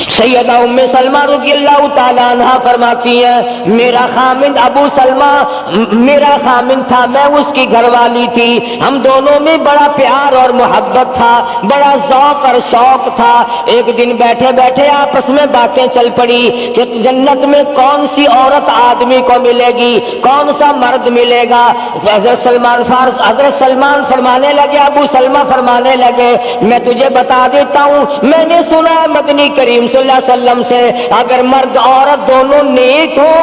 سیدہ ام سلمہ رضی اللہ تعالیٰ عنہ فرماتی ہیں میرا خامند ابو سلمہ میرا خامند تھا، میں اس کی گھر والی تھی، ہم دونوں میں بڑا پیار اور محبت تھا، بڑا ذوق اور شوق تھا۔ ایک دن بیٹھے بیٹھے آپس میں باتیں چل پڑی کہ جنت میں کون سی عورت آدمی کو ملے گی، کون سا مرد ملے گا۔ حضرت سلمان فرمانے لگے، ابو سلمہ فرمانے لگے میں تجھے بتا دیتا ہوں، میں نے سنا ہے مدنی کریم صلی اللہ علیہ وسلم سے اگر مرد عورت دونوں نیک ہو،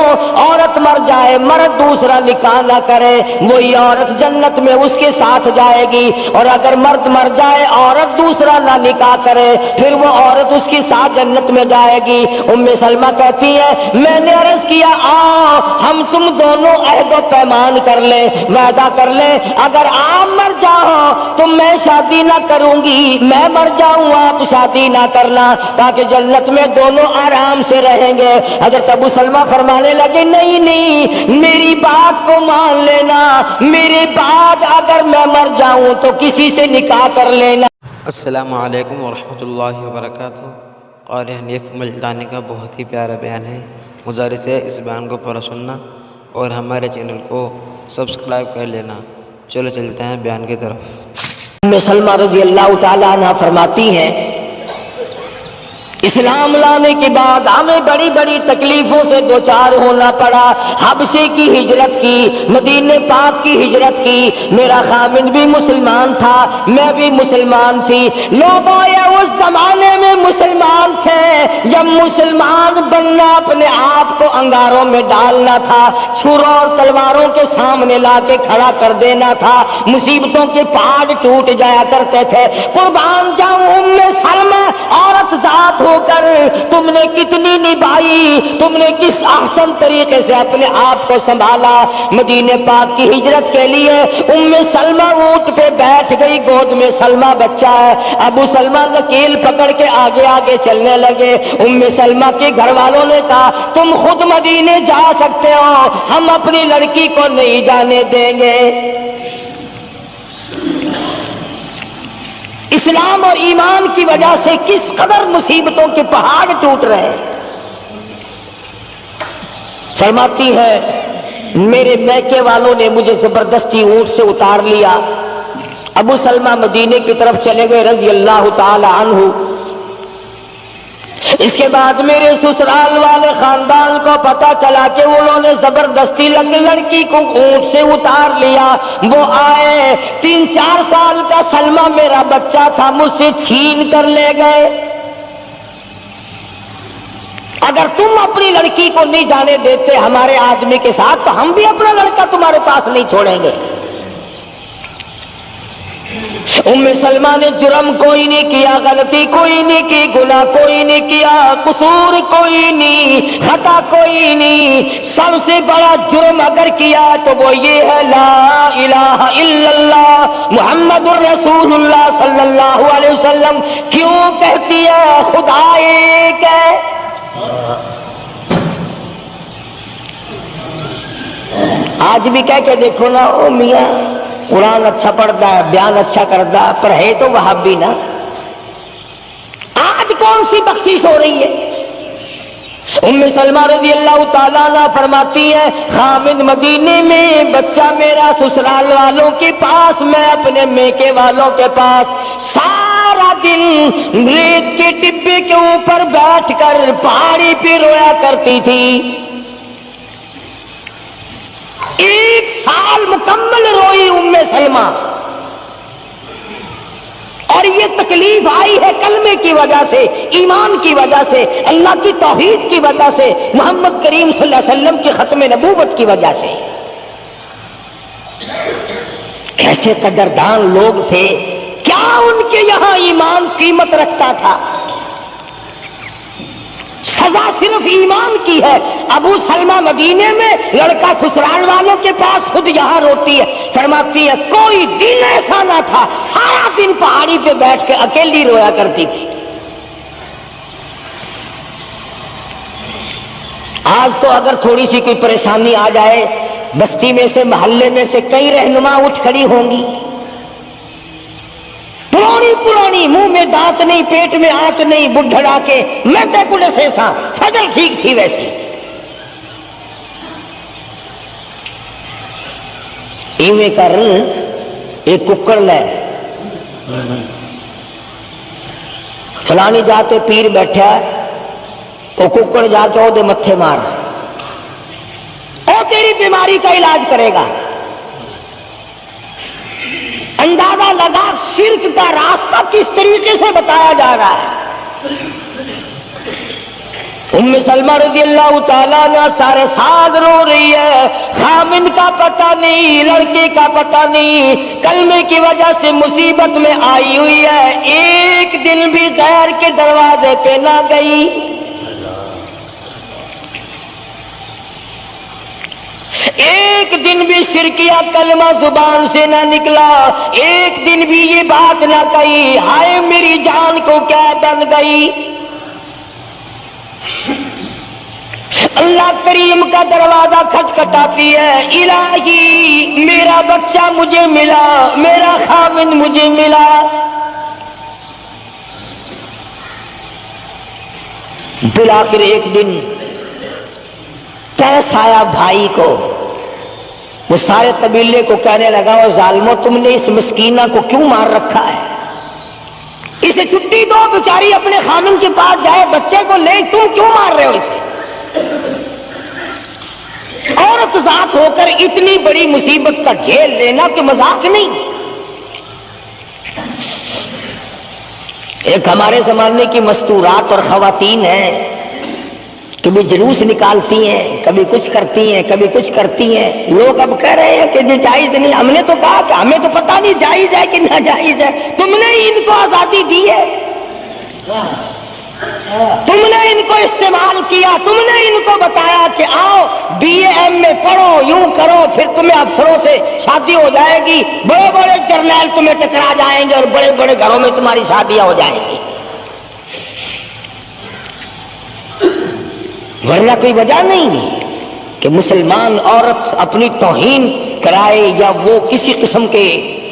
عورت مر جائے مرد دوسرا نکاح نہ کرے، وہی عورت جنت میں اس کے ساتھ جائے گی، اور اگر مرد مر جائے عورت دوسرا نہ نکاح کرے پھر وہ عورت اس کے ساتھ جنت میں جائے گی۔ ام سلمہ کہتی ہے میں نے عرض کیا آؤ ہم تم دونوں عہد و پیمان کر لیں، وعدہ کر لیں، اگر آپ مر جاؤ تو میں شادی نہ کروں گی، میں مر جاؤں آپ شادی نہ کرنا، تاکہ جنت میں دونوں آرام سے رہیں گے۔ حضرت ابو سلمہ فرمانے لگے نہیں نہیں، میری بات کو مان لینا، میرے بعد اگر میں مر جاؤں تو کسی سے نکاح کر لینا۔ السلام علیکم ورحمۃ اللہ وبرکاتہ۔ قاری حنیف ملتانی کا بہت ہی پیارا بیان ہے، گزارش ہے اس بیان کو پورا سننا اور ہمارے چینل کو سبسکرائب کر لینا۔ چلو چلتے ہیں بیان کی طرف۔ ام سلمہ رضی اللہ تعالیٰ عنہ فرماتی ہیں اسلام لانے کے بعد ہمیں بڑی بڑی تکلیفوں سے دوچار ہونا پڑا، حبشے کی ہجرت کی، مدینے پاک کی ہجرت کی، میرا خامند بھی مسلمان تھا، میں بھی مسلمان تھی۔ لوگوں یہ اس زمانے میں مسلمان تھے جب مسلمان بننا اپنے آپ کو انگاروں میں ڈالنا تھا، چھروں اور تلواروں کے سامنے لا کے کھڑا کر دینا تھا، مصیبتوں کے پہاڑ ٹوٹ جایا کرتے تھے۔ قربان جاؤں ام سلمہ عورت ذات ہو کر تم نے کتنی نبھائی، تم نے کس احسن طریقے سے اپنے آپ کو سنبھالا۔ مدینے پاک کی ہجرت کے لیے ام سلمہ اونٹ پہ بیٹھ گئی، گود میں سلمہ بچہ ہے، ابو سلمہ نکیل پکڑ کے آگے آگے چلنے لگے۔ ام سلمہ کے گھر والوں نے کہا تم خود مدینے جا سکتے ہو، ہم اپنی لڑکی کو نہیں جانے دیں گے۔ اسلام اور ایمان کی وجہ سے کس قدر مصیبتوں کے پہاڑ ٹوٹ رہے ہیں۔ فرماتی ہے میرے میکے والوں نے مجھے زبردستی اونٹ سے اتار لیا، ابو سلمہ مدینے کی طرف چلے گئے رضی اللہ تعالی عنہ۔ اس کے بعد میرے سسرال والے خاندان کو پتا چلا کہ انہوں نے زبردستی لڑکی کو اونٹ سے اتار لیا۔ وہ آئے 3-4 سال کا سلمہ میرا بچہ تھا، مجھ سے چھین کر لے گئے۔ اگر تم اپنی لڑکی کو نہیں جانے دیتے ہمارے آدمی کے ساتھ تو ہم بھی اپنا لڑکا تمہارے پاس نہیں چھوڑیں گے۔ ام سلمہ نے جرم کوئی نہیں کیا، غلطی کوئی نہیں کی، گناہ کوئی نہیں کیا، قصور کوئی نہیں، خطا کوئی نہیں۔ سب سے بڑا جرم اگر کیا تو وہ یہ ہے لا الہ الا اللہ محمد الرسول اللہ صلی اللہ علیہ وسلم۔ کیوں کہتی ہے خدا ایک ہے؟ آج بھی کہہ کے دیکھو نا، او میاں قرآن اچھا پڑھتا ہے، بیان اچھا کرتا ہے، پر ہے تو وہابی نا۔ آج کون سی بخشش ہو رہی ہے؟ ام سلمہ رضی اللہ تعالیٰ عنہ فرماتی ہے خامد مدینے میں، بچہ میرا سسرال والوں کے پاس، میں اپنے میکے والوں کے پاس، سارا دن ریت کے ڈبے کے اوپر بیٹھ کر پہاڑی پہ رویا کرتی تھی۔ 1 سال مکمل روئی ام سلمہ، اور یہ تکلیف آئی ہے کلمے کی وجہ سے، ایمان کی وجہ سے، اللہ کی توحید کی وجہ سے، محمد کریم صلی اللہ علیہ وسلم کی ختم نبوت کی وجہ سے۔ کیسے قدردان لوگ تھے، کیا ان کے یہاں ایمان قیمت رکھتا تھا؟ سزا صرف ایمان کی ہے۔ ابو سلمہ مدینے میں، لڑکا سسرال والوں کے پاس، خود یہاں روتی ہے، فرماتی ہے کوئی دن ایسا نہ تھا، سارا دن پہاڑی پہ بیٹھ کے اکیلی رویا کرتی تھی۔ آج تو اگر تھوڑی سی کوئی پریشانی آ جائے، بستی میں سے، محلے میں سے کئی رہنما اٹھ کھڑی ہوں گی، پرانی منہ میں دانت نہیں، پیٹ میں آنت نہیں، بڈھڑا کے میں تے کڑے سے سا فجر ٹھیک تھی ویسی ایویں کر ایک ککڑ لے فلانی جاتے پیر بیٹھا وہ ککڑ جا کے وہ متھے مار وہ تیری بیماری کا علاج کرے گا. اندازہ لگا شرک کا راستہ کس طریقے سے بتایا جا رہا ہے. ام سلمہ رضی اللہ تعالیٰ عنہ سارے ساتھ رو رہی ہے. خامن کا پتہ نہیں، لڑکے کا پتہ نہیں، کلمے کی وجہ سے مصیبت میں آئی ہوئی ہے. ایک دن بھی غیر کے دروازے پہ نہ گئی. ایک دن بھی شرکیہ کلمہ زبان سے نہ نکلا. ایک دن بھی یہ بات نہ کہی ہائے میری جان کو کیا بن گئی. اللہ کریم کا دروازہ کھٹکھٹاتی ہے. الہی میرا بچہ مجھے ملا، میرا خامن مجھے ملا. بالآخر ایک دن ترس آیا بھائی کو. وہ سارے قبیلے کو کہنے لگا وہ ظالمو تم نے اس مسکینہ کو کیوں مار رکھا ہے؟ اسے چھٹی دو، بیچاری اپنے خامن کے پاس جائے، بچے کو لے، تم کیوں مار رہے ہو اسے؟ عورت ذات ہو کر اتنی بڑی مصیبت کا جھیل لینا کہ مذاق نہیں. ایک ہمارے زمانے کی مستورات اور خواتین ہیں، کبھی جلوس نکالتی ہیں، کبھی کچھ کرتی ہیں، کبھی کچھ کرتی ہیں. لوگ اب کہہ رہے ہیں کہ یہ جائز نہیں. ہم نے تو کہا کہ ہمیں تو پتہ نہیں جائز ہے کہ ناجائز ہے. تم نے ان کو آزادی دی ہے، تم نے ان کو استعمال کیا، تم نے ان کو بتایا کہ آؤ بی اے ایم میں پڑھو، یوں کرو، پھر تمہیں افسروں سے شادی ہو جائے گی، بڑے بڑے جرنیل تمہیں ٹکرا جائیں گے اور بڑے بڑے گھروں میں تمہاری شادیاں ہو جائیں گی. ورنہ کوئی وجہ نہیں کہ مسلمان عورت اپنی توہین کرائے یا وہ کسی قسم کے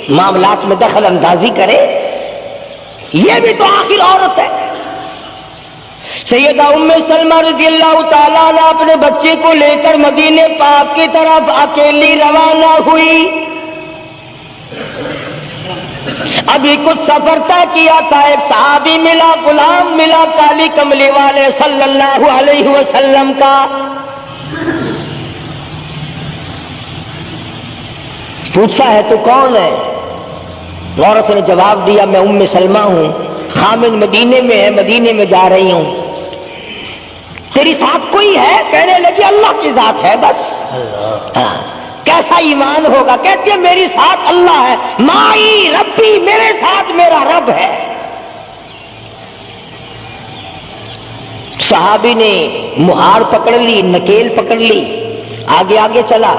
معاملات میں دخل اندازی کرے. یہ بھی تو آخر عورت ہے. سیدہ ام سلمہ رضی اللہ تعالیٰ عنہ اپنے بچے کو لے کر مدینے پاک کی طرف اکیلی روانہ ہوئی. ابھی کچھ سفر طے کیا تھا، ایک صحابی ملا، غلام ملا کالی کملی والے صلی اللہ علیہ وسلم کا. پوچھا ہے تو کون ہے؟ عورت نے جواب دیا میں ام سلمہ ہوں، خامن مدینے میں ہے، مدینے میں جا رہی ہوں. تیری ساتھ کوئی ہے؟ کہنے لگی اللہ کی ذات ہے بس. کیسا ایمان ہوگا؟ کہتی ہے میری ساتھ اللہ ہے، مائی ربی، میرے ساتھ میرا رب ہے. صحابی نے مہار پکڑ لی، نکیل پکڑ لی، آگے آگے چلا.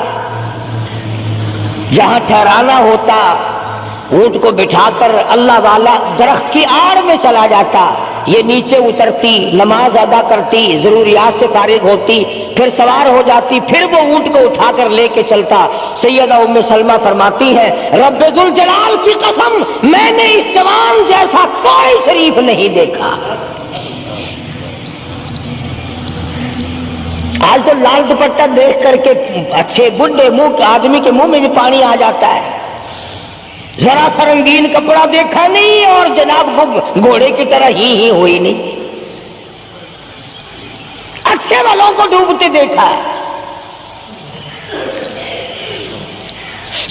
جہاں ٹھہرانا ہوتا اونٹ کو بٹھا کر اللہ والا درخت کی آڑ میں چلا جاتا. یہ نیچے اترتی، نماز ادا کرتی، ضروریات سے فارغ ہوتی، پھر سوار ہو جاتی، پھر وہ اونٹ کو اٹھا کر لے کے چلتا. سیدہ ام سلمہ فرماتی ہے رب ذوالجلال کی قسم میں نے اس جوان جیسا کوئی شریف نہیں دیکھا. آج تو لال دوپٹہ دیکھ کر کے اچھے بڈھے منہ آدمی کے منہ میں بھی پانی آ جاتا ہے. ذرا سا رنگین کپڑا دیکھا نہیں اور جناب وہ گھوڑے کی طرح ہی ہوئی نہیں. اچھے والوں کو ڈوبتے دیکھا ہے.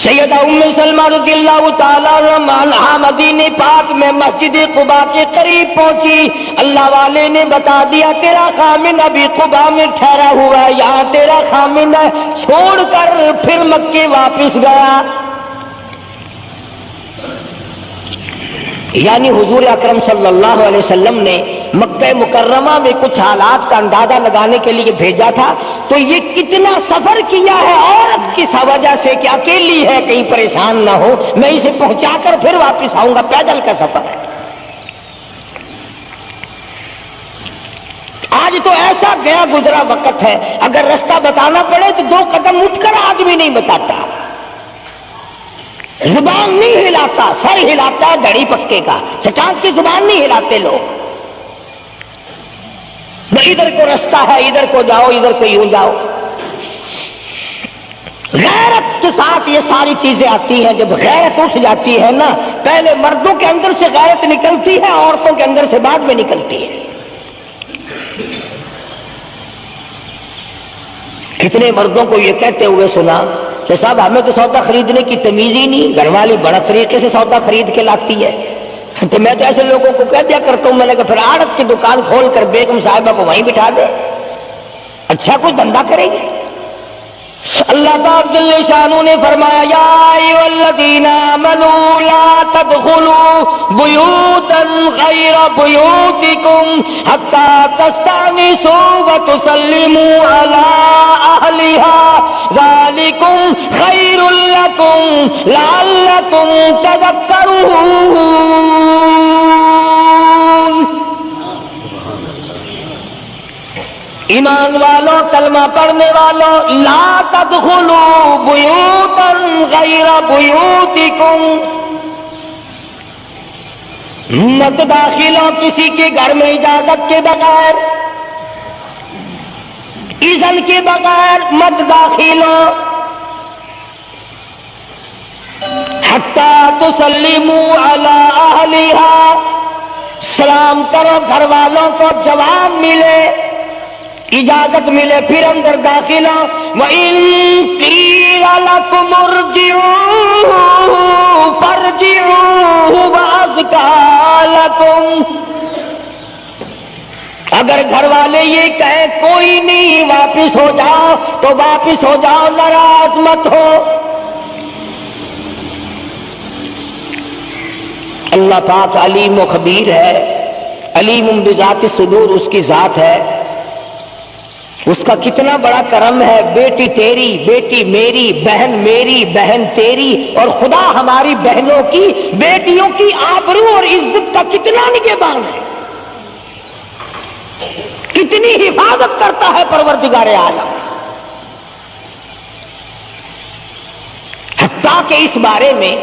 سیدہ ام سلمہ رضی اللہ تعالیٰ عنہا مدینے پاک میں مسجد قباء کے قریب پہنچی. اللہ والے نے بتا دیا تیرا خامن ابھی قباء میں ٹھہرا ہوا ہے، یہاں تیرا خامن ہے. چھوڑ کر پھر مکے واپس گیا. یعنی حضور اکرم صلی اللہ علیہ وسلم نے مکہ مکرمہ میں کچھ حالات کا اندازہ لگانے کے لیے بھیجا تھا. تو یہ کتنا سفر کیا ہے عورت کی وجہ سے کہ اکیلی ہے، کہیں پریشان نہ ہو، میں اسے پہنچا کر پھر واپس آؤں گا. پیدل کا سفر ہے. آج تو ایسا گیا گزرا وقت ہے، اگر رستہ بتانا پڑے تو 2 قدم اٹھ کر آدمی نہیں بتاتا. زبان نہیں ہلاتا، سر ہلاتا ہے گھڑی پکے کا، چٹان کی زبان نہیں ہلاتے لوگ. ادھر کو رستہ ہے، ادھر کو جاؤ، ادھر کو یوں جاؤ. غیرت کے ساتھ یہ ساری چیزیں آتی ہیں. جب غیرت اٹھ جاتی ہے نا، پہلے مردوں کے اندر سے غیرت نکلتی ہے، عورتوں کے اندر سے بعد میں نکلتی ہے. کتنے مردوں کو یہ کہتے ہوئے سنا کہ صاحب ہمیں تو سودا خریدنے کی تمیز ہی نہیں، گھر والی بڑا طریقے سے سودا خرید کے لاتی ہے. تو میں تو ایسے لوگوں کو کہہ دیا کرتا ہوں، میں نے کہا پھر آڑت کی دکان کھول کر بیگم صاحبہ کو وہیں بٹھا دے، اچھا کچھ دھندا کرے گی. اللہ تعالی جل شانہ نے فرمایا یا ایھا الذین آمنوا لا تدخلوا بیوتا غیر بیوتکم حتی تستأنسوا وتسلموا علی اہلہا ذالکم خیر لکم لعلکم تذکرون. ایمان والوں، کلمہ پڑھنے والوں، لا تدخلوا بیوتا غیر بیوتکم، مت داخل ہو کسی کے گھر میں اجازت کے بغیر، اذن کے بغیر مت داخل ہو. حتی تسلموا علی اہلہا، سلام کرو گھر والوں کو، جواب ملے، اجازت ملے پھر اندر داخل ہو. وَإِن قِيلَ لَكُمُ ارْجِعُوا فَارْجِعُوا هُوَ أَزْكَىٰ لَكُمْ، اگر گھر والے یہ کہیں کوئی نہیں واپس ہو جاؤ تو واپس ہو جاؤ، ناراض مت ہو. اللہ پاک علیم و خبیر ہے، علیم بذات الصدور اس کی ذات ہے. اس کا کتنا بڑا کرم ہے، بیٹی تیری، بیٹی میری، بہن میری، بہن تیری، اور خدا ہماری بہنوں کی، بیٹیوں کی آبرو اور عزت کا کتنا نگہبان ہے، کتنی حفاظت کرتا ہے پروردگار عالم. حتیٰ کہ اس بارے میں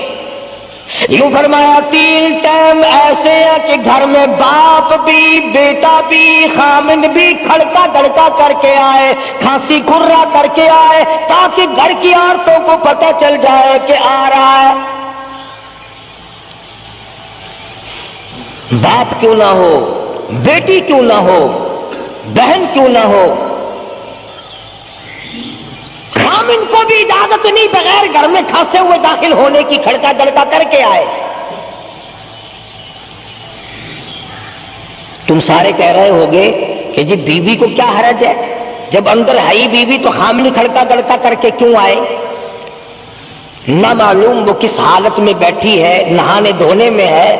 یوں فرمایا 3 ٹائم ایسے ہیں کہ گھر میں باپ بھی، بیٹا بھی، خامند بھی کھڑکا دڑکا کر کے آئے، کھانسی کھرا کر کے آئے، تاکہ گھر کی عورتوں کو پتہ چل جائے کہ آ رہا ہے. باپ کیوں نہ ہو، بیٹی کیوں نہ ہو، بہن کیوں نہ ہو، خامن کو بھی اجازت نہیں بغیر گھر میں کھانسے ہوئے داخل ہونے کی، کھڑکا دڑکا کر کے آئے. تم سارے کہہ رہے ہوگے کہ جی بیوی کو کیا حرج ہے، جب اندر ہے بیوی تو خامن کھڑکا دڑکا کر کے کیوں آئے؟ نہ معلوم وہ کس حالت میں بیٹھی ہے، نہانے دھونے میں ہے.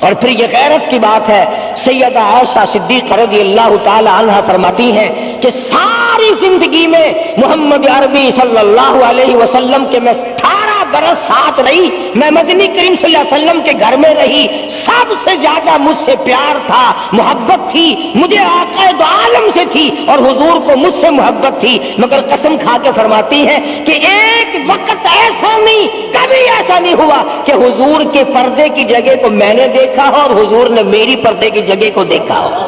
اور پھر یہ غیرت کی بات ہے، سیدہ عائشہ صدیقہ رضی اللہ تعالی عنہا فرماتی ہیں کہ ساری زندگی میں محمد عربی صلی اللہ علیہ وسلم کے میں 18 برس ساتھ رہی، میں مدنی کریم صلی اللہ علیہ وسلم کے گھر میں رہی، سب سے زیادہ مجھ سے پیار تھا، محبت تھی، مجھے آقا دو عالم سے تھی اور حضور کو مجھ سے محبت تھی. مگر قسم کھا کے فرماتی ہیں کہ ایک وقت ایسا نہیں، کبھی ایسا نہیں ہوا کہ حضور کے پردے کی جگہ کو میں نے دیکھا ہو اور حضور نے میری پردے کی جگہ کو دیکھا ہو.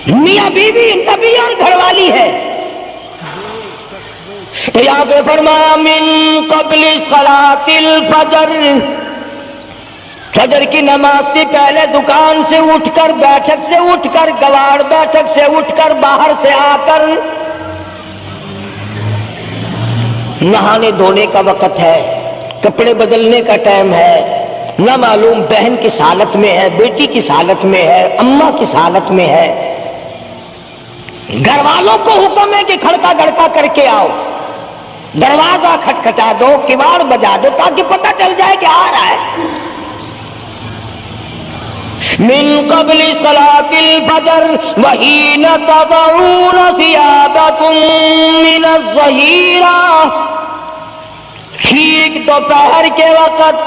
میاں بیوی نبی اور گھر والی ہے. تو یہاں پہ فرمایا من قبل صلاۃ الفجر، فجر کی نماز سے پہلے دکان سے اٹھ کر، بیٹھک سے اٹھ کر، گواڑ بیٹھک سے اٹھ کر، باہر سے آ کر نہانے دھونے کا وقت ہے، کپڑے بدلنے کا ٹائم ہے. نہ معلوم بہن کس حالت میں ہے، بیٹی کس حالت میں ہے، اماں کس حالت میں ہے. گھر والوں کو حکم ہے کہ کھڑکا دڑکا کر کے آؤ، دروازہ کھٹکھٹا دو، کواڑ بجا دو، تاکہ پتہ چل جائے کہ آ رہا ہے. من قبل صلاۃ الفجر وحین تضعون ثیابکم من الظہیرہ، ٹھیک دوپہر کے وقت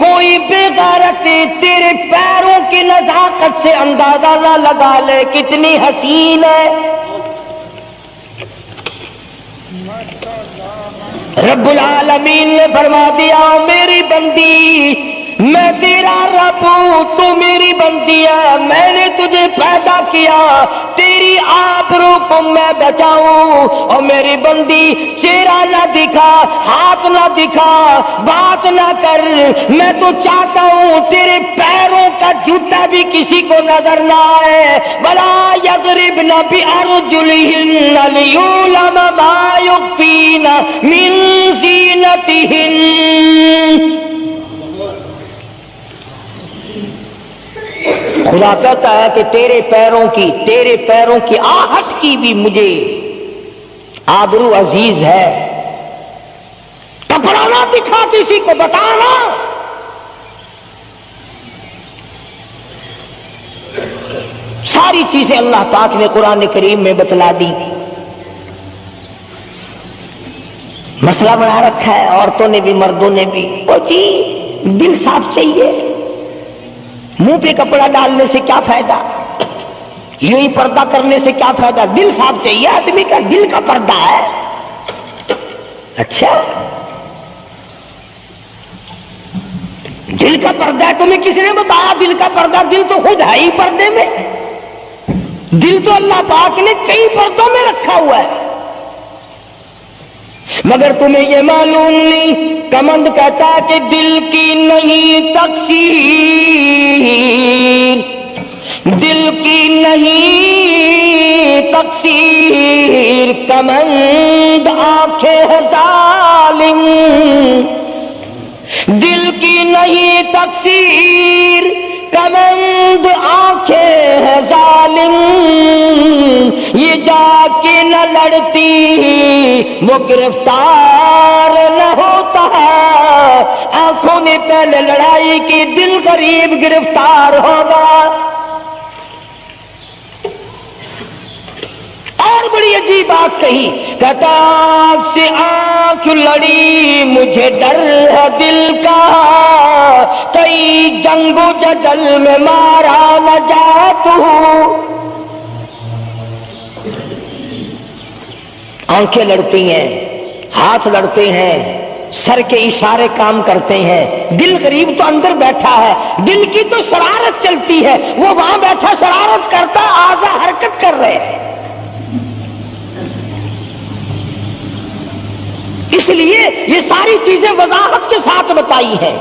کوئی بغیرت تیرے پیروں کی نزاکت سے اندازہ نہ لگا لے کتنی حسین ہے. رب العالمین نے فرما دیا میری بندی میں تیرا رب ہوں تو میری بندی ہے. میں نے تجھے پیدا کیا تیری آبرو کو میں بچاؤں. اور میری بندی چہرہ نہ دکھا ہاتھ نہ دکھا بات نہ کر. میں تو چاہتا ہوں تیرے پیروں کا جوتا بھی کسی کو نظر نہ آئے. ولا یضربن بارجلہن لیعلم ما یخفین من زینتہن. خدا کہتا ہے کہ تیرے پیروں کی آہٹ کی بھی مجھے آبرو عزیز ہے. کپڑا نہ دکھا کسی کو بتانا. ساری چیزیں اللہ پاک نے قرآن کریم میں بتلا دی. مسئلہ بنا رکھا ہے عورتوں نے بھی مردوں نے بھی. وہ جی دل صاف چاہیے. منہ پہ کپڑا ڈالنے سے کیا فائدہ, یوں ہی پردہ کرنے سے کیا فائدہ. دل صاف چاہیے آدمی کا, دل کا پردہ ہے. اچھا دل کا پردہ ہے, تمہیں کس نے بتایا دل کا پردہ؟ دل تو خود ہے ہی پردے میں. دل تو اللہ پاک نے کئی پردوں میں رکھا ہوا ہے. مگر تمہیں یہ معلوم نہیں. کمند کہتا ہے کہ دل کی نہیں تقصیر, دل کی نہیں تقصیر, کمند آنکھیں ہے ظالم. دل کی نہیں تقصیر کمند آنکھیں ہے ظالم. یہ جا کے نہ لڑتی وہ گرفتار نہ ہوتا. آنکھوں نے پہلے لڑائی کی, دل غریب گرفتار ہوگا. اور بڑی عجیب بات کہی, کہتا آپ سے آنکھ لڑی مجھے ڈر ہے دل کا, کئی جنگ و جدل میں مارا نہ جاتوں. آنکھیں لڑتی ہیں, ہاتھ لڑتے ہیں, سر کے اشارے کام کرتے ہیں. دل غریب تو اندر بیٹھا ہے, دل کی تو شرارت چلتی ہے. وہ وہاں بیٹھا شرارت کرتا, اعضا حرکت کر رہے ہیں. اس لیے یہ ساری چیزیں وضاحت کے ساتھ بتائی ہیں.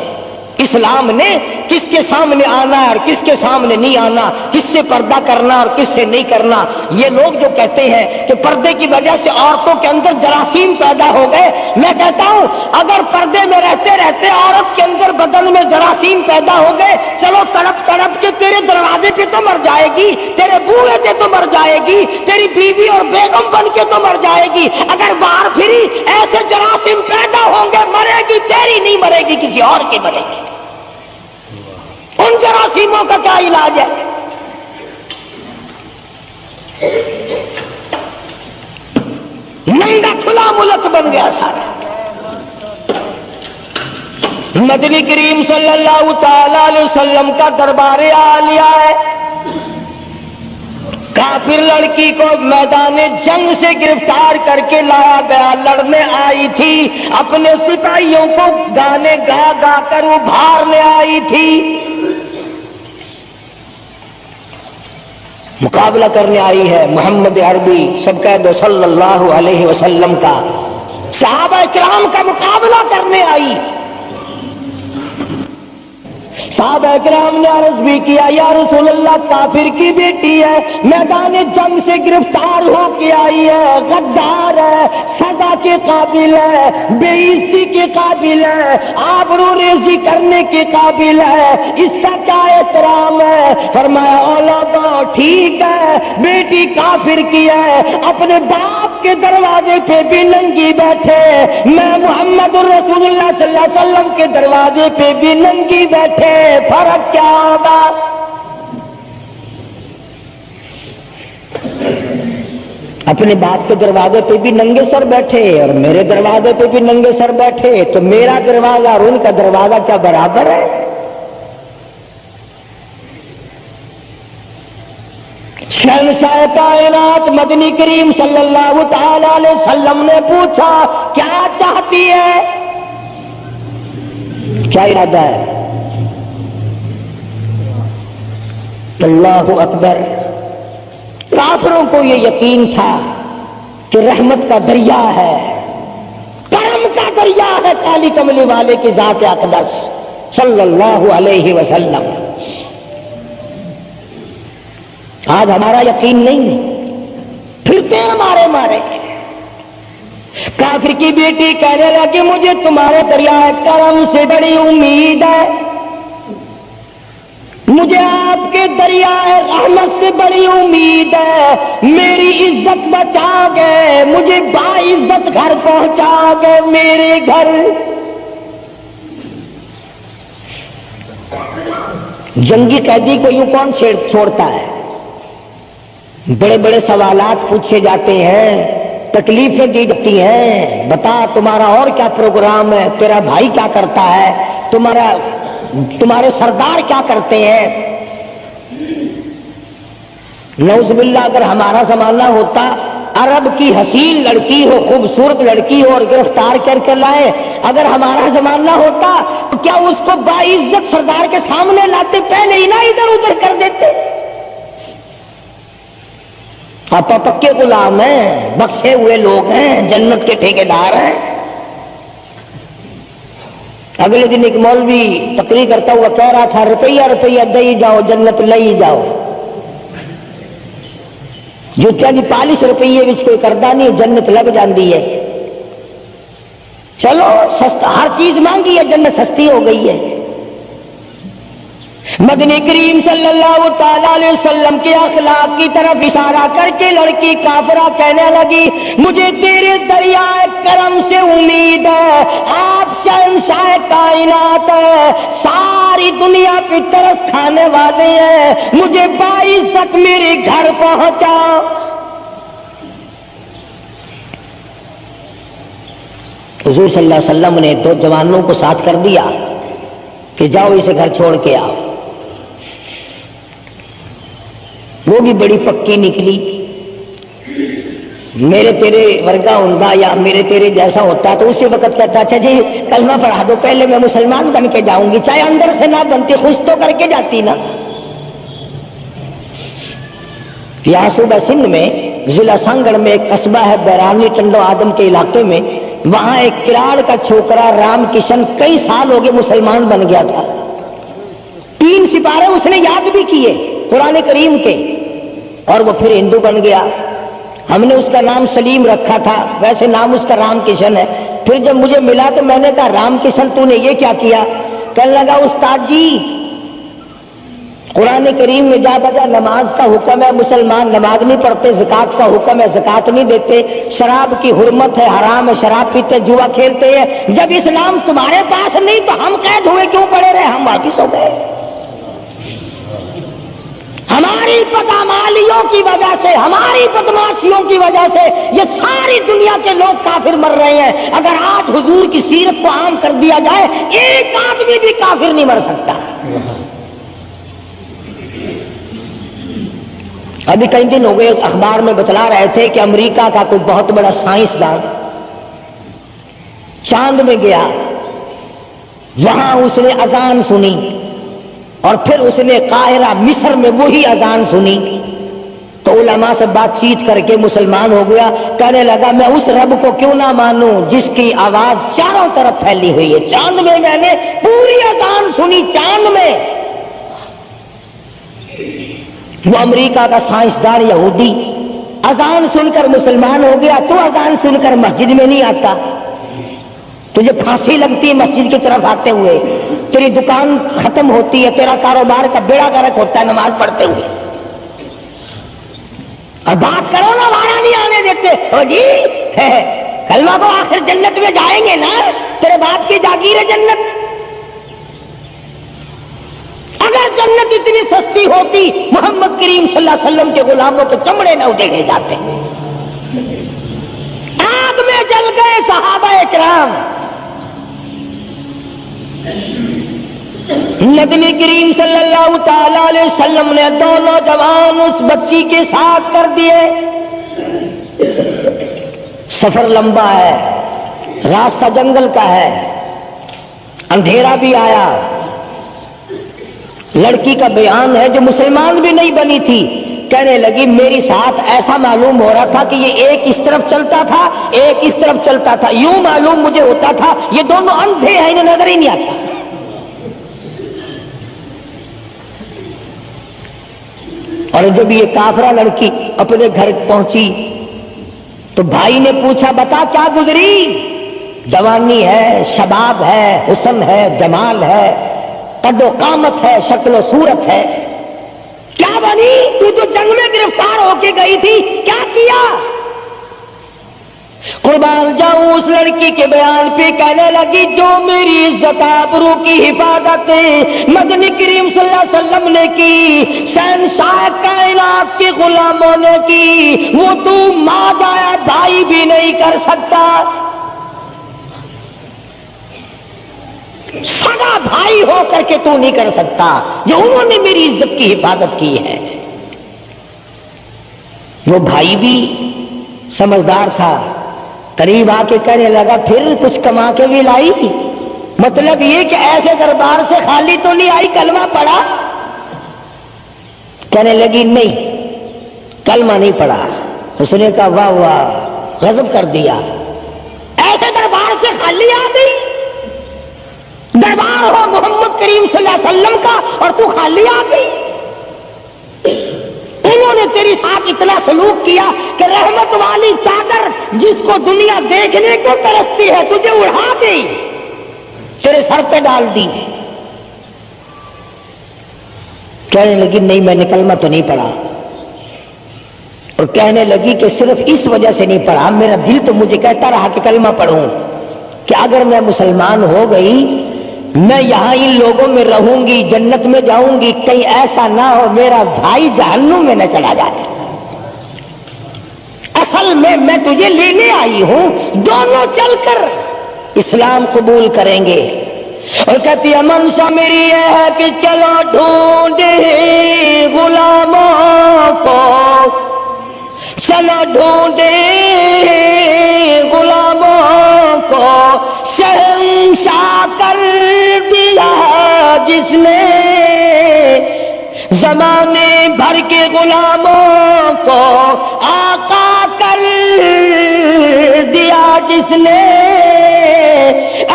اسلام نے کس کے سامنے آنا ہے اور کس کے سامنے نہیں آنا, کس سے پردہ کرنا اور کس سے نہیں کرنا. یہ لوگ جو کہتے ہیں کہ پردے کی وجہ سے عورتوں کے اندر جراثیم پیدا ہو گئے, میں کہتا ہوں اگر پردے میں رہتے رہتے عورت کے اندر بدن میں جراثیم پیدا ہو گئے, چلو تڑپ تڑپ کے تیرے دروازے پہ تو مر جائے گی, تیرے بوئے پہ تو مر جائے گی, تیری بیوی اور بیگم بن کے تو مر جائے گی. اگر باہر پھری ایسے جراثیم پیدا ہوں گے, مرے گی تیری نہیں مرے گی, کسی اور کی مرے گی. ان جراثیموں کا کیا علاج ہے؟ ننگا کھلا ملک بن گیا سارا. نبی کریم صلی اللہ تعالی علیہ وسلم کا دربار عالیہ ہے. کافر لڑکی کو میدان جنگ سے گرفتار کر کے لایا گیا. لڑنے آئی تھی, اپنے سپاہیوں کو گانے گا گا کر ابھارنے آئی تھی, مقابلہ کرنے آئی ہے. محمد عربی سب کہہ دو صلی اللہ علیہ وسلم کا, صحابہ کرام کا مقابلہ کرنے آئی. صحابہ کرام نے عرض بھی کیا یا رسول اللہ کافر کی بیٹی ہے, میدان جنگ سے گرفتار ہو کے آئی ہے, غدار ہے, سزا کے قابل ہے, بے عزتی کے قابل ہے, آبرو ریزی کرنے کے قابل ہے, اس کا کیا احترام ہے؟ فرمایا اولادا ٹھیک ہے بیٹی کافر کی ہے, اپنے باپ کے دروازے پہ بھی ننگی بیٹھے, میں محمد رسول اللہ صلی اللہ علیہ وسلم کے دروازے پہ بھی ننگی بیٹھے, فرق کیا ہوگا؟ اپنے باپ کے دروازے پہ بھی ننگے سر بیٹھے اور میرے دروازے پہ بھی ننگے سر بیٹھے، تو میرا دروازہ اور ان کا دروازہ کیا برابر ہے؟ شہنشاہ کائنات مدنی کریم صلی اللہ تعالی علیہ وسلم نے پوچھا کیا چاہتی ہے، کیا ارادہ ہے؟ اللہ اکبر۔ کافروں کو یہ یقین تھا کہ رحمت کا دریا ہے، کرم کا دریا ہے کالی کملی والے کی ذات اقدس صلی اللہ علیہ وسلم۔ آج ہمارا یقین نہیں، پھرتے ہمارے مارے۔ کافر کی بیٹی کہنے لگی مجھے تمہارے دریائے کرم سے بڑی امید ہے، مجھے آپ کے دریائے رحمت سے بڑی امید ہے، میری عزت بچا گئے، مجھے باعزت گھر پہنچا گئے، میرے گھر۔ جنگی قیدی کو یوں کون چھوڑتا ہے؟ بڑے بڑے سوالات پوچھے جاتے ہیں، تکلیفیں دی جاتی ہیں، بتا تمہارا اور کیا پروگرام ہے، تیرا بھائی کیا کرتا ہے، تمہارے سردار کیا کرتے ہیں۔ نعوذ باللہ اگر ہمارا زمانہ ہوتا، عرب کی حسین لڑکی ہو، خوبصورت لڑکی ہو اور گرفتار کر کے لائے، اگر ہمارا زمانہ ہوتا تو کیا اس کو باعزت سردار کے سامنے لاتے؟ پہلے ہی نہ ادھر ادھر کر دیتے۔ آپ پکے غلام ہیں، بخشے ہوئے لوگ ہیں، جنت کے ٹھیکیدار ہیں۔ اگلے دن ایک مولوی تقریر کرتا ہوا کہہ رہا تھا روپیہ روپیہ دے جاؤ جنت لے جاؤ۔ جوتیا جی 40 روپیے وچ کوئی کردا نہیں، جنت لگ جاندی ہے۔ چلو سستا، ہر چیز مانگی ہے، جنت سستی ہو گئی ہے۔ مدنی کریم صلی اللہ تعالی علیہ وسلم کے اخلاق کی طرف اشارہ کر کے لڑکی کافرہ کہنے لگی مجھے تیرے دریائے کرم سے امید ہے، آپ شہنشاہ کائنات ہے، ساری دنیا پہ ترس کھانے والے ہیں، مجھے باعزت میرے گھر پہنچا۔ حضور صلی اللہ علیہ وسلم نے 2 جوانوں کو ساتھ کر دیا کہ جاؤ اسے گھر چھوڑ کے آؤ۔ وہ بھی بڑی پکی نکلی، میرے تیرے ورگا ہوتا یا میرے تیرے جیسا ہوتا تو اسی وقت کہتا اچھا جی کلمہ پڑھا دو، پہلے میں مسلمان بن کے جاؤں گی، چاہے اندر سے نہ بنتی، خوش تو کر کے جاتی نا۔ یہاں صوبہ سندھ میں ضلع سنگڑ میں ایک قصبہ ہے بیرانی ٹنڈو آدم کے علاقے میں، وہاں ایک کراڑ کا چھوکرا رام کشن کئی سال ہو گئے مسلمان بن گیا تھا، 3 سپارے اس نے یاد بھی کیے قرآن کریم کے، اور وہ پھر ہندو بن گیا۔ ہم نے اس کا نام سلیم رکھا تھا، ویسے نام اس کا رام کشن ہے۔ پھر جب مجھے ملا تو میں نے کہا رام کشن تو نے یہ کیا کیا؟ کہنے لگا استاد جی قرآن کریم میں جا بجا نماز کا حکم ہے، مسلمان نماز نہیں پڑھتے، زکات کا حکم ہے زکات نہیں دیتے، شراب کی حرمت ہے حرام ہے، شراب پیتے جوا کھیلتے ہیں، جب اسلام تمہارے پاس نہیں تو ہم قید ہوئے کیوں پڑے رہے؟ ہم واپس ہو گئے۔ ہماری بدعمالیوں کی وجہ سے، ہماری بدماشیوں کی وجہ سے یہ ساری دنیا کے لوگ کافر مر رہے ہیں۔ اگر آج حضور کی سیرت کو عام کر دیا جائے ایک آدمی بھی کافر نہیں مر سکتا۔ ابھی کئی دن ہو گئے اخبار میں بتلا رہے تھے کہ امریکہ کا کوئی بہت بڑا سائنسدان چاند میں گیا، وہاں اس نے اذان سنی اور پھر اس نے قاہرہ مصر میں وہی اذان سنی، تو علماء سے بات چیت کر کے مسلمان ہو گیا۔ کہنے لگا میں اس رب کو کیوں نہ مانوں جس کی آواز چاروں طرف پھیلی ہوئی ہے، چاند میں میں نے پوری اذان سنی، چاند میں۔ وہ امریکہ کا سائنسدان یہودی اذان سن کر مسلمان ہو گیا، تو اذان سن کر مسجد میں نہیں آتا؟ تجھے پھانسی لگتی ہے مسجد کی طرف آتے ہوئے، تیری دکان ختم ہوتی ہے، تیرا کاروبار کا بیڑا غرق ہوتا ہے نماز پڑھتے ہوئے، اور بات کرو نا وہاں نہیں آنے دیتے ہو جی کلمہ کو آخر جنت میں جائیں گے نا، تیرے باپ کی جاگیر ہے جنت۔ اگر جنت اتنی سستی ہوتی محمد کریم صلی اللہ علیہ وسلم کے غلاموں کے چمڑے نہ اجڑے جاتے۔ چل گئے صحابہ کرام. نبی کریم صلی اللہ تعالی علیہ وسلم نے دو نوجوان اس بچی کے ساتھ کر دیے. سفر لمبا ہے, راستہ جنگل کا ہے, اندھیرا بھی آیا. لڑکی کا بیان ہے جو مسلمان بھی نہیں بنی تھی, کہنے لگی میری ساتھ ایسا معلوم ہو رہا تھا کہ یہ ایک اس طرف چلتا تھا ایک اس طرف چلتا تھا, یوں معلوم مجھے ہوتا تھا یہ دونوں اندھے ہیں, انہیں نظر ہی نہیں آتا. اور جب یہ کافرہ لڑکی اپنے گھر پہنچی تو بھائی نے پوچھا بتا کیا گزری؟ جوانی ہے, شباب ہے, حسن ہے, جمال ہے, قد و قامت ہے, شکل و صورت ہے, کیا بنی؟ تو جو جنگ میں گرفتار ہو کے گئی تھی کیا کیا؟ قربان جاؤں اس لڑکی کے بیان پہ کہنے لگی جو میری عزت آبرو کی حفاظت مدنی کریم صلی اللہ علیہ وسلم نے کی, شہنشاہ کائنات کے غلاموں نے کی, وہ تو ماں جایا بھائی بھی نہیں کر سکتا. سگا بھائی ہو کر کے تو نہیں کر سکتا جو انہوں نے میری عزت کی حفاظت کی ہے. وہ بھائی بھی سمجھدار تھا, قریب آ کے کہنے لگا پھر کچھ کما کے بھی لائی, مطلب یہ کہ ایسے دربار سے خالی تو نہیں آئی, کلمہ پڑھا؟ کہنے لگی نہیں کلمہ نہیں پڑھا. اس نے کہا واہ واہ, غضب کر دیا, ایسے دربار سے خالی آ گئی؟ دربار ہو محمد کریم صلی اللہ علیہ وسلم کا اور تو خالی آ گئی؟ انہوں نے تیری ساتھ اتنا سلوک کیا کہ رحمت والی چادر جس کو دنیا دیکھنے کو ترستی ہے تجھے اڑا دی, تیرے سر پہ ڈال دی. کہنے لگی نہیں میں نے کلمہ تو نہیں پڑھا, اور کہنے لگی کہ صرف اس وجہ سے نہیں پڑھا, میرا دل تو مجھے کہتا رہا کہ کلمہ پڑھوں, کہ اگر میں مسلمان ہو گئی میں یہاں ان لوگوں میں رہوں گی, جنت میں جاؤں گی, کہیں ایسا نہ ہو میرا بھائی جہنم میں نہ چلا جائے. اصل میں تجھے لینے آئی ہوں, دونوں چل کر اسلام قبول کریں گے. اور کہتی ہے منشا میری یہ ہے کہ چلو ڈھونڈے غلاموں کو, چلو ڈھونڈے غلاموں کو, شہنشاہ کر دیا جس نے زمانے بھر کے غلاموں کو, آقا کر دیا جس نے.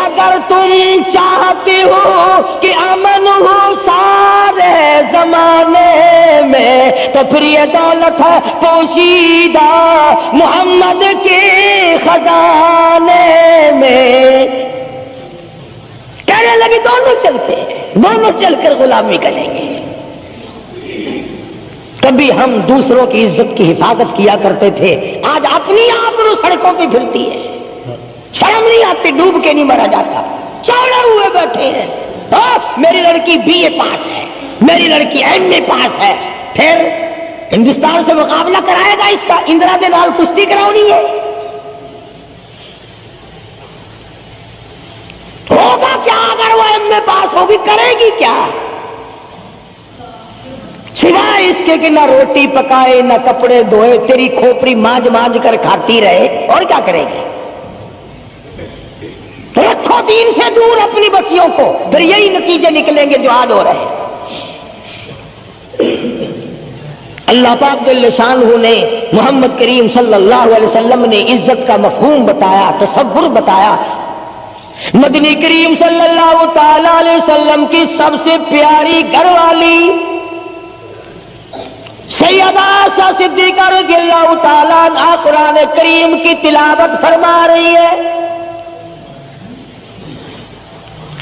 اگر تم چاہتے ہو کہ امن ہو سارے زمانے میں تو پھر یہ دولت ہے پوشیدہ محمد کے خزانے میں. کہنے لگی دونوں چلتے ہیں, دونوں چل کر غلامی کریں گے. کبھی ہم دوسروں کی عزت کی حفاظت کیا کرتے تھے, آج اپنی آبرو سڑکوں پہ پھرتی ہے, شرم نہیں آتی, ڈوب کے نہیں مرا جاتا, چوڑے ہوئے بیٹھے ہیں. میری لڑکی BA پاس ہے, میری لڑکی MA پاس ہے, پھر ہندوستان سے مقابلہ کرائے گا اس کا, اندرا کے نال کشتی کراؤنی ہے. ہوگا کیا اگر وہ MA پاس ہوگی, کرے گی کیا سوائے اس کے کہ نہ روٹی پکائے نہ کپڑے دھوئے, تیری کھوپڑی مانج مانج کر کھاتی رہے, اور کیا کرے گی؟ رکھو دین سے دور اپنی بچیوں کو, پھر یہی نتیجے نکلیں گے جو آج ہو رہے ہیں. اللہ پاک جل شانہ نے محمد کریم صلی اللہ علیہ وسلم نے عزت کا مفہوم بتایا, تصور بتایا. مدنی کریم صلی اللہ تعالی علیہ وسلم کی سب سے پیاری گھر والی سیدہ عائشہ صدیقہ رضی اللہ تعالیٰ عنہا قرآن کریم کی تلاوت فرما رہی ہے.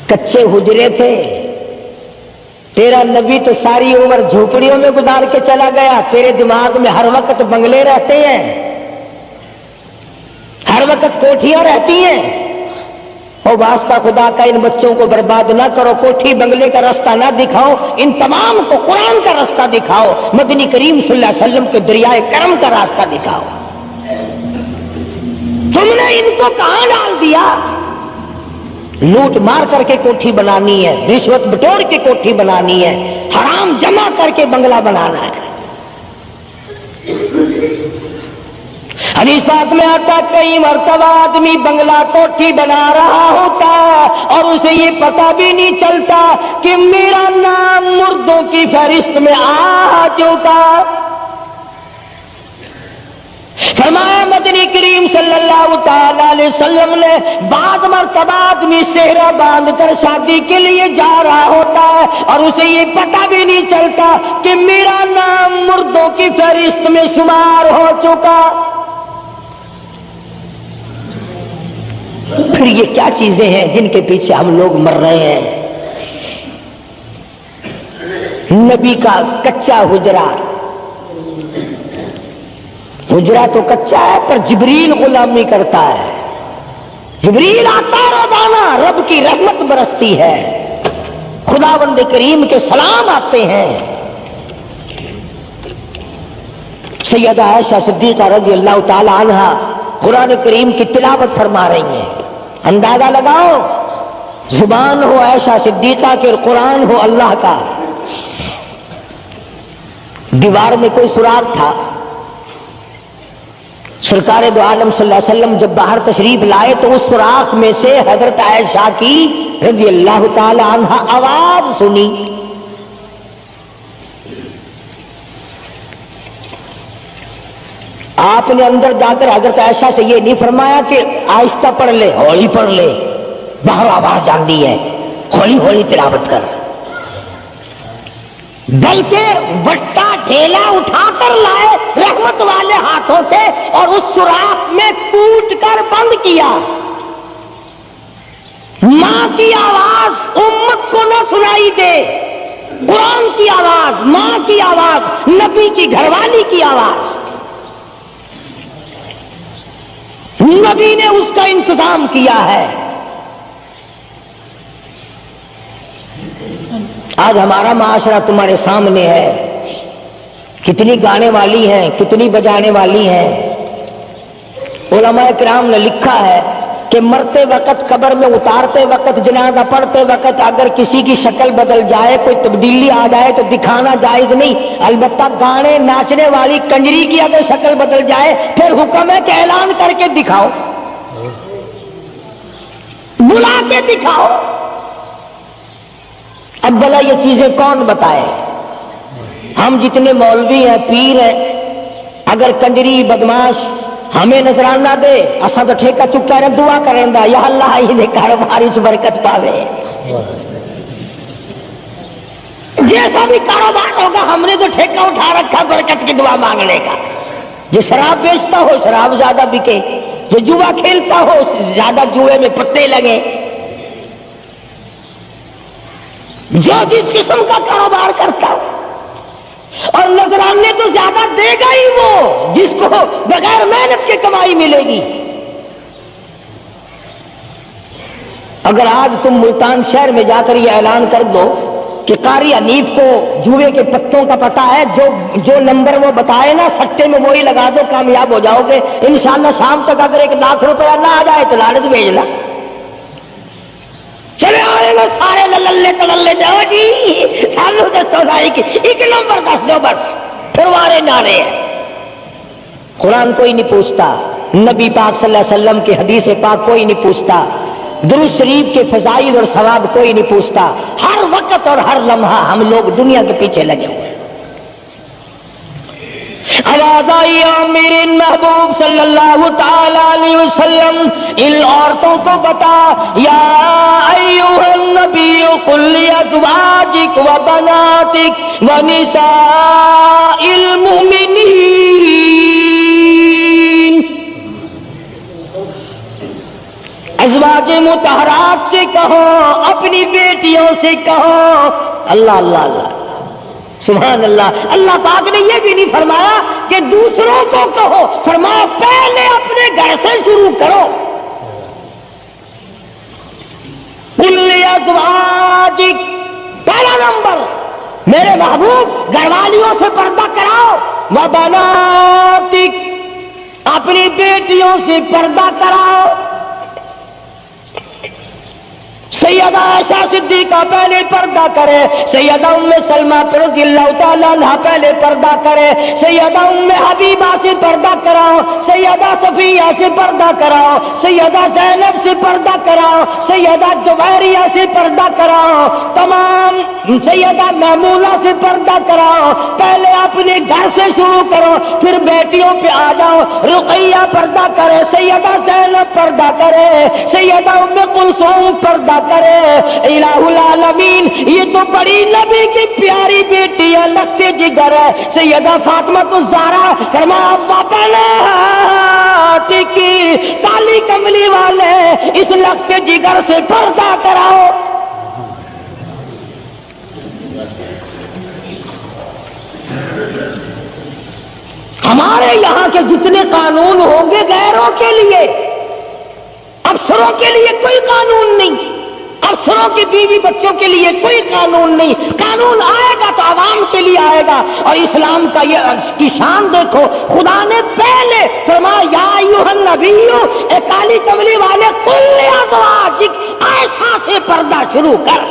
کچے حجرے تھے, تیرا نبی تو ساری عمر جھوپڑیوں میں گزار کے چلا گیا, تیرے دماغ میں ہر وقت بنگلے رہتے ہیں, ہر وقت کوٹھیاں رہتی ہیں. اور واسطہ خدا کا ان بچوں کو برباد نہ کرو, کوٹھی بنگلے کا راستہ نہ دکھاؤ, ان تمام کو قرآن کا راستہ دکھاؤ, مدنی کریم صلی اللہ علیہ وسلم کے دریائے کرم کا راستہ دکھاؤ. تم نے ان کو کہاں ڈال دیا؟ لوٹ مار کر کے کوٹھی بنانی ہے، رشوت بٹور کے کوٹھی بنانی ہے، حرام جمع کر کے بنگلہ بنانا ہے۔ حدیث پاک میں آتا ہے کئی مرتبہ آدمی بنگلہ کوٹھی بنا رہا ہوتا ہے اور اسے یہ پتہ بھی نہیں چلتا کہ میرا نام مردوں کی فہرست میں آ چکا۔ فرمایا مدنی کریم صلی اللہ تعالی علیہ وسلم نے بعض مرتبہ آدمی صحرا باندھ کر شادی کے لیے جا رہا ہوتا ہے اور اسے یہ پتہ بھی نہیں چلتا کہ میرا نام مردوں کی فہرست میں شمار ہو چکا۔ پھر یہ کیا چیزیں ہیں جن کے پیچھے ہم لوگ مر رہے ہیں؟ نبی کا کچا حجرہ، حجرہ تو کچا ہے پر جبریل غلامی کرتا ہے، جبریل آتا روزانہ، رب کی رحمت برستی ہے، خداوند کریم کے سلام آتے ہیں۔ سیدہ عائشہ صدیقہ رضی اللہ تعالی عنہا قرآن کریم کی تلاوت فرما رہی ہیں۔ اندازہ لگاؤ، زبان ہو عائشہ صدیقہ کی اور قرآن ہو اللہ کا۔ دیوار میں کوئی سراغ تھا، سرکار دو عالم صلی اللہ علیہ وسلم جب باہر تشریف لائے تو اس سوراخ میں سے حضرت عائشہ کی رضی اللہ تعالی عنہا آواز سنی۔ آپ نے اندر جا کر حضرت عائشہ سے یہ نہیں فرمایا کہ آہستہ پڑھ لے، ہولی پڑھ لے، باہر آواز جاندی ہے، ہولی ہولی تلاوت کر، بلکہ وٹا ڈھیلا اٹھا کر لائے رحمت والے ہاتھوں سے اور اس سوراخ میں کوٹ کر بند کیا۔ ماں کی آواز امت کو نہ سنائی دے، قرآن کی آواز، ماں کی آواز، نبی کی گھر والی کی آواز، نبی نے اس کا انتظام کیا ہے۔ آج ہمارا معاشرہ تمہارے سامنے ہے، کتنی گانے والی ہیں، کتنی بجانے والی ہیں۔ علماء کرام نے لکھا ہے کہ مرتے وقت، قبر میں اتارتے وقت، جنازہ پڑھتے وقت اگر کسی کی شکل بدل جائے، کوئی تبدیلی آ جائے تو دکھانا جائز نہیں، البتہ گانے ناچنے والی کنجری کی اگر شکل بدل جائے پھر حکم ہے کہ اعلان کر کے دکھاؤ، بلا کے دکھاؤ۔ اب بھلا یہ چیزیں کون بتائے؟ ہم جتنے مولوی ہیں، پیر ہیں، اگر کنجری بدماش ہمیں نظرانہ دے، اساں تو ٹھیکہ چکا رہے دعا کریں دا یا اللہ انہیں کاروبار اس برکت پاوے۔ جیسا بھی کاروبار ہوگا ہم نے تو ٹھیکہ اٹھا رکھا برکت کی دعا مانگنے کا۔ جو شراب بیچتا ہو شراب زیادہ بکے، جو جوا کھیلتا ہو زیادہ جوئے میں پتے لگے، جو جس قسم کا کاروبار کرتا ہو، اور نذرانے تو زیادہ دے گا ہی وہ جس کو بغیر محنت کے کمائی ملے گی۔ اگر آج تم ملتان شہر میں جا کر یہ اعلان کر دو کہ قاری حنیف کو جوئے کے پتوں کا پتہ ہے، جو نمبر وہ بتائے نا سٹے میں وہی لگا دو، کامیاب ہو جاؤ گے انشاءاللہ۔ شام تک اگر 1 لاکھ روپیہ نہ آ جائے تو لالچ بھیجنا، چلے آئے گا سارے للے تللے جاؤ جی سالوں سے سودائی کی 1 نمبر دس دو بس، پھر وارے نعرے ہیں۔ قرآن کوئی نہیں پوچھتا، نبی پاک صلی اللہ علیہ وسلم کی حدیث پاک کوئی نہیں پوچھتا، درود شریف کے فضائل اور ثواب کوئی نہیں پوچھتا۔ ہر وقت اور ہر لمحہ ہم لوگ دنیا کے پیچھے لگے ہوئے ہیں۔ آواز آئی میرے محبوب صلی اللہ تعالی علیہ وسلم ان عورتوں کو بتا، یا ایھا النبی قل لازواجک و بناتک و نساء المؤمنین، ازواج مطہرات سے کہو، اپنی بیٹیوں سے کہو۔ اللہ اللہ اللہ سبحان اللہ۔ اللہ پاک نے یہ بھی نہیں فرمایا کہ دوسروں کو کہو، فرمایا پہلے اپنے گھر سے شروع کرو۔ قل لازواجک، پہلا نمبر میرے محبوب گھر والیوں سے پردہ کراؤ، وبناتک، اپنی بیٹیوں سے پردہ کراؤ. سیدہ عائشہ صدیقہ پہلے پردہ کرے, سیدہ ام سلمہ رضی اللہ تعالیٰ عنہ پہلے پردہ کرے, سیدہ ام حبیبہ سے پردہ کراؤ, سیدہ صفیہ سے پردہ کراؤ, سیدہ زینب سے پردہ کراؤ, سیدہ جویریہ سے پردہ کراؤ, تمام سیدہ میمونہ سے پردہ کراؤ. پہلے اپنے گھر سے شروع کرو, پھر بیٹیوں پہ آ جاؤ. رقیہ پردہ کرے, سیدہ زینب پردہ کرے, سیدہ ام کلثوم پردہ کرے. الہ العالمین, یہ تو بڑی نبی کی پیاری بیٹی ہے, لگتے جگر ہے. سیدہ فاطمہ الزہرا فرمایا بابا کی کالی کملی والے اس لگتے جگر سے پردہ کراؤ. ہمارے یہاں کے جتنے قانون ہوں گے غیروں کے لیے, افسروں کے لیے کوئی قانون نہیں, افسروں کی بیوی بچوں کے لیے کوئی قانون نہیں. قانون آئے گا تو عوام کے لیے آئے گا. اور اسلام کا یہ کی شان دیکھو, خدا نے پہلے فرمایا یا ایھا النبی, اے کالی کملی والے, کل ازواجک, عائشہ سے پردہ شروع کر,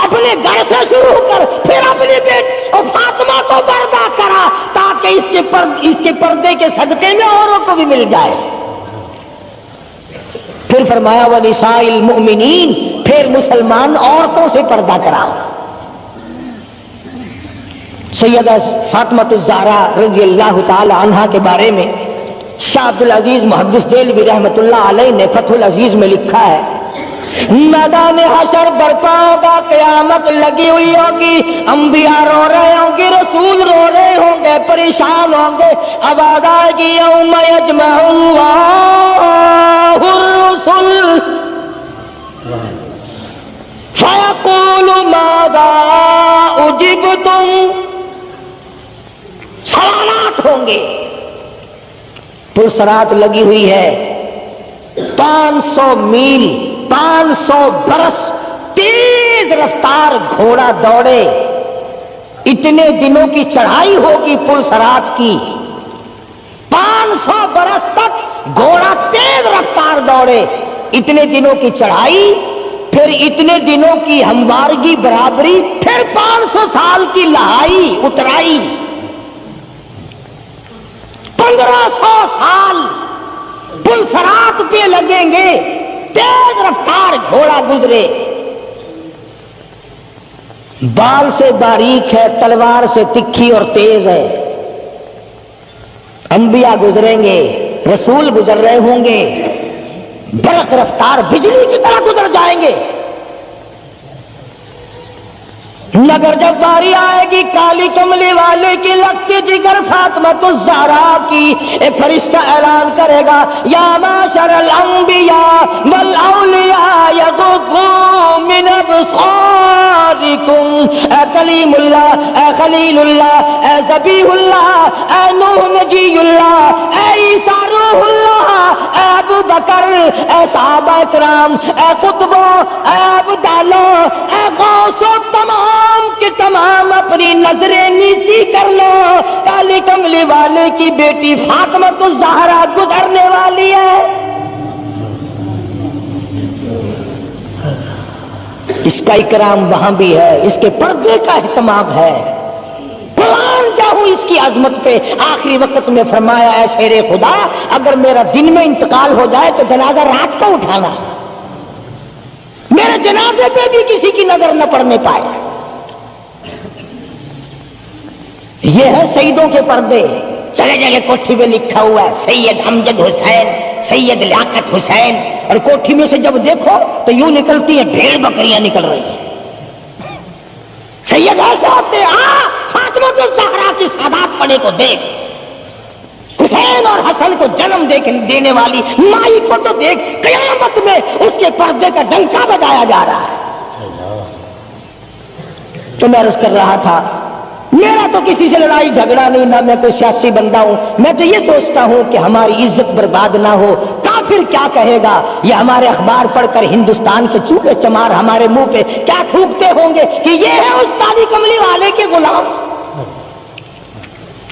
اپنے گھر سے شروع کر, پھر اپنے بیٹی اور فاطمہ کو پردہ کرا تاکہ اس کے پردے کے صدقے میں اوروں کو بھی مل جائے. پھر فرمایا وَنِسَاءِ الْمُؤْمِنِينَ, پھر مسلمان عورتوں سے پردہ کراؤ. سیدہ فاطمہ الزہرا رضی اللہ تعالی عنہا کے بارے میں شاہ عبد العزیز محدث دہلوی رحمۃ اللہ علیہ نے فتح العزیز میں لکھا ہے, میدان حشر برپا ہوگا, قیامت لگی ہوئی ہوگی, انبیاء رو رہے ہوں گے, رسول رو رہے ہوں گے, پریشان ہوں گے. آواز آئے گی یوم یجمع اللہ الرسل فیقول ماذا اجبتم, سوالات ہوں گے. پرسرات لگی ہوئی ہے, 500 میل 500 برس تیز رفتار گھوڑا دوڑے, اتنے دنوں کی چڑھائی ہوگی پرسرات کی, 500 برس تک گھوڑا تیز رفتار دوڑے, اتنے دنوں کی چڑھائی, پھر اتنے دنوں کی ہموارگی برابری, پھر 500 سال کی لہائی اترائی, 1500 سال پلسرات پہ لگیں گے, تیز رفتار گھوڑا گزرے. بال سے باریک ہے, تلوار سے تکھی اور تیز ہے. انبیاء گزریں گے, رسول گزر رہے ہوں گے, برق رفتار بجلی کی طرح گزر جائیں گے. مگر جب باری آئے گی کالی کملی والے کی, لگتی جگر فاطمہ الزہرا کی, ایک فرشتہ اعلان کرے گا یا معشر الانبیاء والاولیاء یغضوا من ابصارکم. اے کلیم اللہ, اے خلیل اللہ, اے ذبیح اللہ, اے نوح نجی اللہ, اے عیسیٰ روح اللہ, اے ابو بکر, اے صحابہ کرام, اے قطبوں, اے ابدالوں, اے غوثوں, تمام کہ تمام اپنی نظریں نیچی کر لو, کالی کملی والے کی بیٹی فاطمہ الزہرا گزرنے والی ہے. اس کا اکرام وہاں بھی ہے, اس کے پردے کا اہتمام ہے. قرآن چاہوں اس کی عظمت پہ آخری وقت میں فرمایا اے شیر خدا, اگر میرا دن میں انتقال ہو جائے تو جنازہ رات کو اٹھانا, میرے جنازے پہ بھی کسی کی نظر نہ پڑنے پائے. یہ ہے سیدوں کے پردے. چلے جگہ کوٹھی میں لکھا ہوا ہے سید امجد حسین, سید لیاقت حسین, اور کوٹھی میں سے جب دیکھو تو یوں نکلتی ہیں بھیڑ بکریاں نکل رہی ہیں. سید ایسے آتے, فاطمہ الزہرا کی سادات پڑے کو دیکھ, حسین اور حسن کو جنم دینے والی مائی کو تو دیکھ, قیامت میں اس کے پردے کا ڈنکا بجایا جا رہا ہے. تو میں عرض کر رہا تھا, میرا تو کسی سے لڑائی جھگڑا نہیں, نہ میں کوئی سیاسی بندہ ہوں. میں تو یہ سوچتا ہوں کہ ہماری عزت برباد نہ ہو. کافر کیا کہے گا, یہ ہمارے اخبار پڑھ کر ہندوستان کے چوپے چمار ہمارے منہ پہ کیا تھوکتے ہوں گے کہ یہ ہے اس کالی کملی والے کے غلام.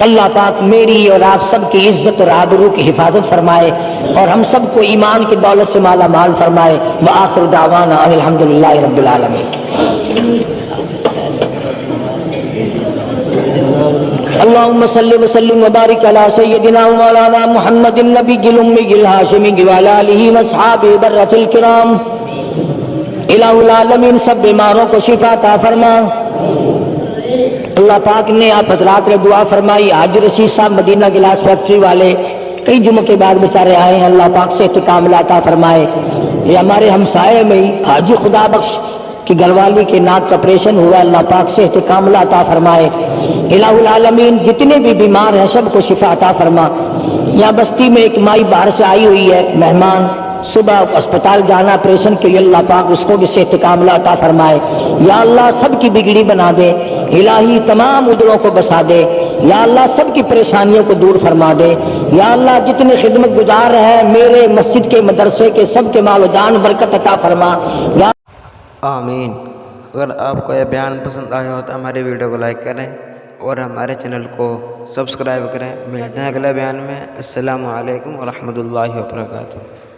اللہ پاک میری اور آپ سب کی عزت اور آبرو کی حفاظت فرمائے اور ہم سب کو ایمان کی دولت سے مالا مال فرمائے۔ وآخر دعوانا ان الحمدللہ رب العالمین۔ اللهم صل وسلم وبارك على سيدنا ومولانا محمد النبي الأمي الهاشمي وعلى آله وأصحابه برة الكرام۔ الہ العالمین سب بیماروں کو شفا عطا فرما۔ اللہ پاک نے آپ حضرات نے دعا فرمائی، حاج رشید صاحب مدینہ گلاس فیکٹری والے کئی جمعوں کے بعد بیچارے آئے ہیں، اللہ پاک سے استقامت عطا فرمائے۔ یہ ہمارے ہمسائے میں ہی حاجی خدا بخش کی گھر والی کے ناک کا آپریشن ہوا، اللہ پاک سے استقامت عطا فرمائے۔ الہ العالمین جتنے بھی بیمار ہیں سب کو شفا عطا فرما۔ یہاں بستی میں ایک مائی باہر سے آئی ہوئی ہے مہمان، صبح اسپتال جانا آپریشن کے لیے، اللہ پاک اس کو بھی صحت کاملہ عطا فرمائے۔ یا اللہ سب کی بگڑی بنا دے، الہی تمام عذروں کو بسا دے، یا اللہ سب کی پریشانیوں کو دور فرما دے۔ یا اللہ جتنے خدمت گزار ہیں میرے مسجد کے مدرسے کے سب کے مال و جان برکت عطا فرما۔ یا آمین۔ اگر آپ کو یہ بیان پسند آیا ہو تو ہماری ویڈیو کو لائک کریں اور ہمارے چینل کو سبسکرائب کریں۔ ملتے ہیں اگلے بیان میں۔ السلام علیکم ورحمۃ اللہ وبرکاتہ۔